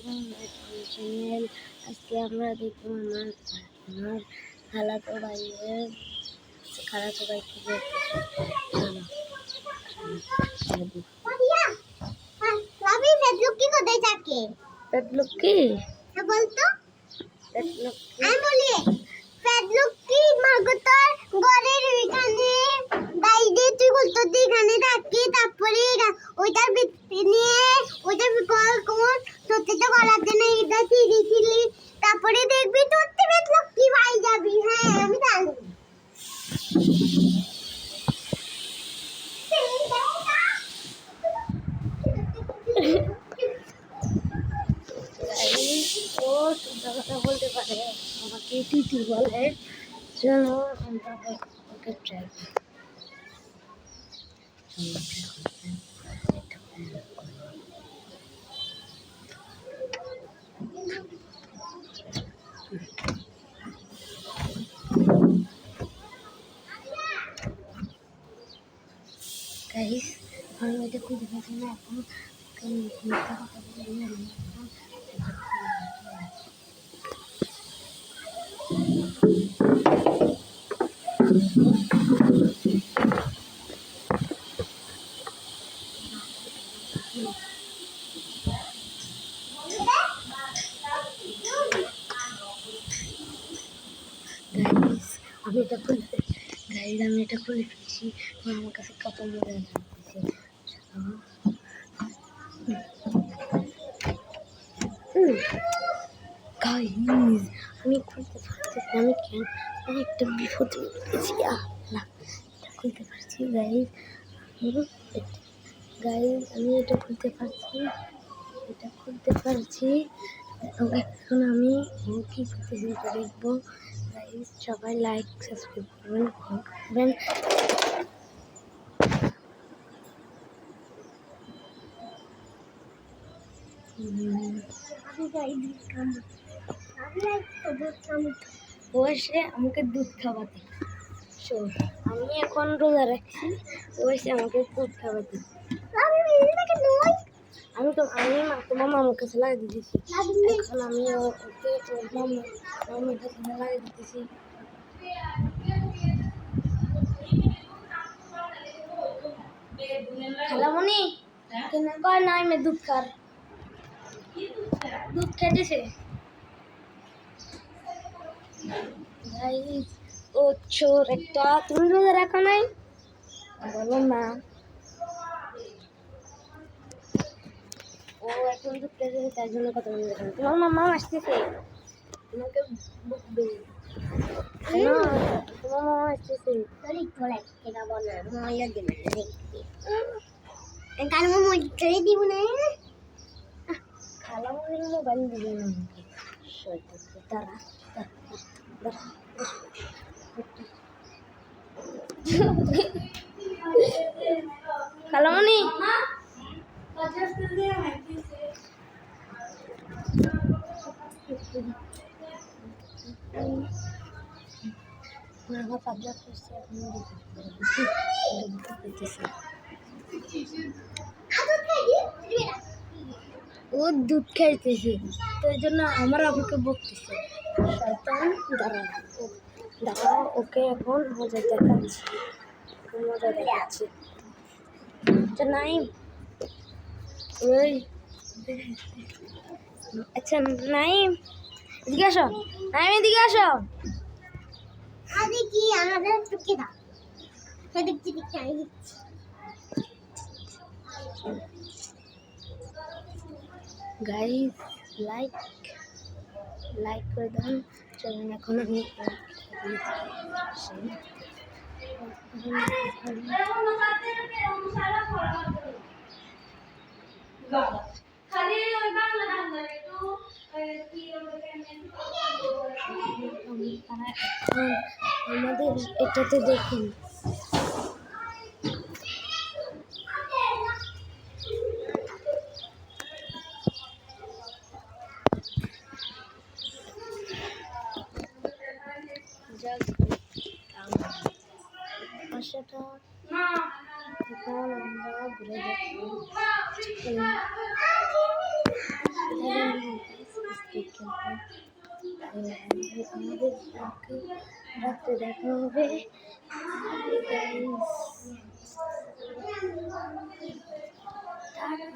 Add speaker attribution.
Speaker 1: Channel আজকে আমরা দেখবো আমার খালাতো ভাইয়ের খালাতো ভাই কি পেটলুকি বলতো পেটলুকি মাগতার ঘরের ওইখানে বাইরে তুই বলতো এখানে থাকি তারপরে ওইটার নিয়ে ওইটার কল কোন সত্যিটা গলাতে না এটা ছিলি তারপরে দেখবি তোর পেটলুকি ভাই যাবি হ্যাঁ আমি জানি ও কথা বলতে পারে আমাকে টিটি বলে চলো আমরা ওকে ট্রাই গাইস আমি এটা খুঁজে পাচ্ছি না এখন মিথ্যা কথা বলে আমি এটা খুলে ফেলেছি আমার কাছে কত মজা লাগতেছে গাইস আমি খুলতে পারছি আমি কেন আমি একটা বিপদে পড়েছি এটা খুলতে পারছি গাইস আমি এটা খুলতে পারছি এখন আমি কি করতেছি এটা দেখবো গাইস সবাই লাইক সাবস্ক্রাইব করবেন ও এসে আমাকে দুধ খাওয়াতে আমি এখন রোজা রাখছি ও এসে আমাকে দুধ খাওয়াতে আমি তোমার মামার কাছে লাগিয়ে দিয়েছি এখন আমি ওকে মামার কাছে লাগিয়ে দিতেছি খালামণি কেন কয় না আমি দুধ খেতেছে ও চোর একটা তুমি রোজা রাখো নাই বলো না ও এখন দুধ খেতেছে তার জন্য কথা বলে দেখেন তোমার মামা আসতেছে তোমাকে বকবে তোমার মামা আসতেছে দিব না খালামণির মোবাইল দিবে না আমাকে তারা খালামণি ও দুধ খাইতেছে তো এই জন্য আমার আবুকে বকতেছে শয়তান দাঁড়াও ওকে এখন মজা দেখাচ্ছি নাই ওই আচ্ছা নাইম এদিকে আসো এদিকে আসো কি আমাদের টুকি দাও দেখছি আমি দিচ্ছি গাইস লাইক করে দেন চলুন এখন আমি আমাদের এটাতে দেখুন পাশাটা এখন আমরা ঘুরে দেখব আমাদের রাত্রে দেখা হবে। টাটা।